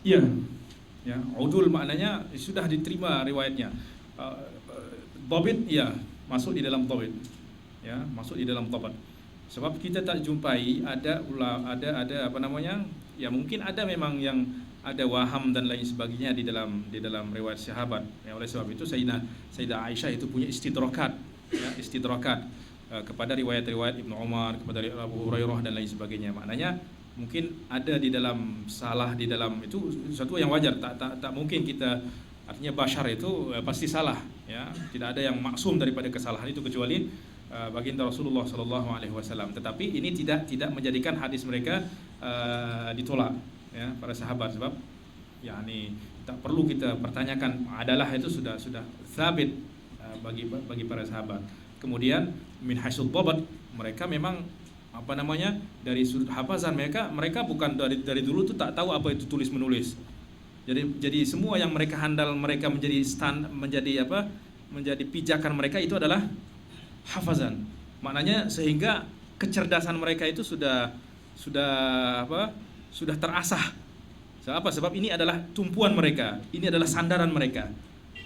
Iya, ya, udul maknanya sudah diterima riwayatnya. Dhabit ya, masuk di dalam dhabit. Ya, masuk di dalam dhabit. Sebab kita tak jumpai ada apa namanya? Ya mungkin ada memang yang ada waham dan lain sebagainya di dalam riwayat sahabat. Ya, oleh sebab itu Sayyidah Aisyah itu punya istidrakat, ya, istidrakat kepada riwayat-riwayat Ibnu Umar, kepada Abu Hurairah dan lain sebagainya. Maknanya mungkin ada di dalam salah di dalam itu sesuatu yang wajar, tak mungkin kita, artinya bashar itu pasti salah, ya, tidak ada yang maksum daripada kesalahan itu kecuali baginda Rasulullah Sallallahu Alaihi Wasallam. Tetapi ini tidak menjadikan hadis mereka ditolak, ya, para sahabat, sebab yakni tak perlu kita pertanyakan, adalah itu sudah sabit bagi para sahabat. Kemudian min haitsul dhabt, mereka memang apa namanya, dari sudut hafazan mereka bukan dari dulu tuh tak tahu apa itu tulis menulis. Jadi semua yang mereka handal, mereka menjadi pijakan mereka itu adalah hafazan. Maknanya sehingga kecerdasan mereka itu sudah terasah. Sebab ini adalah tumpuan mereka, ini adalah sandaran mereka.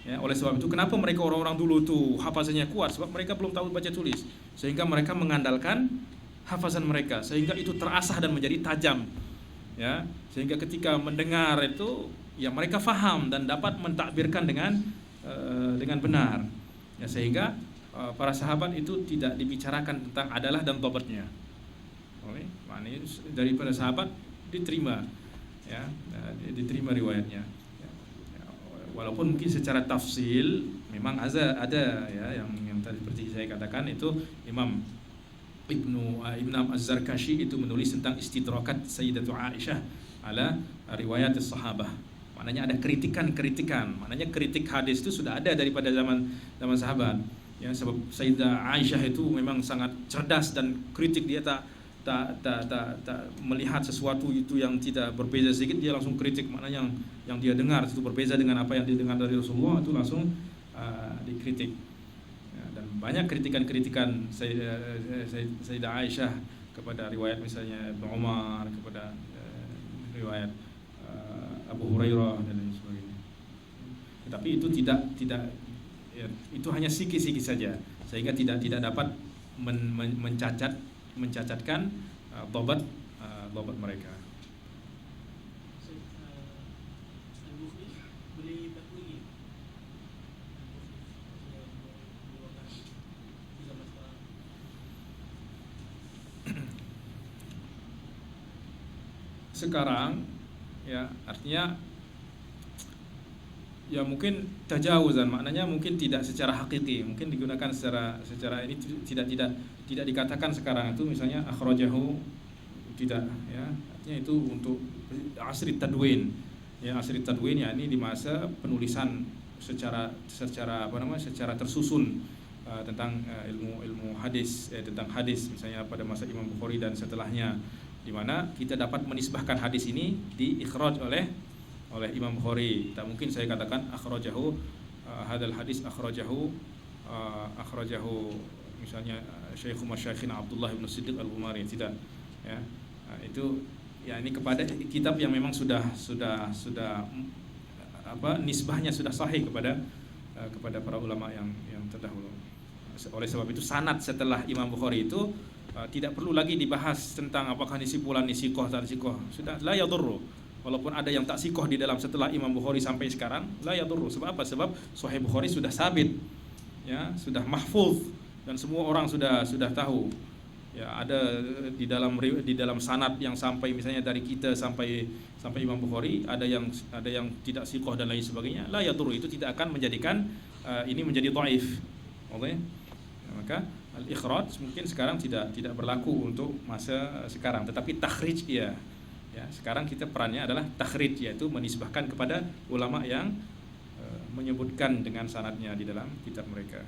Ya, oleh sebab itu kenapa mereka orang-orang dulu tuh hafazannya kuat, sebab mereka belum tahu baca tulis, sehingga mereka mengandalkan hafazan mereka, sehingga itu terasah dan menjadi tajam, ya, sehingga ketika mendengar itu ya mereka faham dan dapat mentakbirkan dengan benar, ya, sehingga para sahabat itu tidak dibicarakan tentang adalah dan dhabatnya. Maknanya daripada sahabat diterima, ya, diterima riwayatnya, ya. Walaupun mungkin secara tafsil memang ada ya yang tadi seperti saya katakan itu Imam Ibnu Az-Zarkashi itu menulis tentang istidrakat Sayyidatu Aisyah ala riwayat as-sahabah. Maknanya ada kritikan, maknanya kritik hadis itu sudah ada daripada zaman sahabat. Ya, sebab Sayyidah Aisyah itu memang sangat cerdas dan kritik, dia tak melihat sesuatu itu yang tidak berbeza sedikit dia langsung kritik. Maknanya yang dia dengar itu berbeza dengan apa yang dia dengar dari Rasulullah, itu langsung dikritik. Dan banyak kritikan Sayyidah Aisyah kepada riwayat misalnya Ibnu Umar, kepada riwayat Abu Hurairah dan lain sebagainya. Tetapi itu tidak ya, itu hanya sikit-sikit saja, sehingga tidak dapat mencacatkan dhabat mereka. Sekarang ya artinya ya mungkin tajawuzan, maknanya mungkin tidak secara hakiki, mungkin digunakan secara ini tidak dikatakan sekarang itu misalnya akhrajahu, tidak, ya, artinya itu untuk asri tadwin, ya, asri tadwin ya, ini di masa penulisan secara tersusun tentang ilmu hadis, tentang hadis misalnya pada masa Imam Bukhari dan setelahnya, di mana kita dapat menisbahkan hadis ini diikhraj oleh Imam Bukhari. Tak mungkin saya katakan akhrajahu hadal hadis akhrajahu misalnya Syekh Masyaikhina Abdullah bin Siddiq Al-Umari, tidak, ya. Itu ya ini kepada kitab yang memang sudah nisbahnya sudah sahih kepada para ulama yang terdahulu. Oleh sebab itu sanad setelah Imam Bukhari itu tidak perlu lagi dibahas tentang apakah ini sipulan ini sikoh tak sikoh, sudah la yadurru. Walaupun ada yang tak sikoh di dalam setelah Imam Bukhari sampai sekarang, la yadurru. Sebab apa? Sebab Sahih Bukhari sudah sabit, ya, sudah mahfuz dan semua orang sudah tahu. Ya, ada di dalam sanad yang sampai misalnya dari kita sampai Imam Bukhari, ada yang tidak sikoh dan lain sebagainya, la yadurru, itu tidak akan menjadikan ini menjadi dhaif. Oke? Ya, maka al-ikhraj mungkin sekarang tidak berlaku untuk masa sekarang, tetapi takhrij ya. Ya, sekarang kita perannya adalah takhrij, yaitu menisbahkan kepada ulama yang menyebutkan dengan sanadnya di dalam kitab mereka.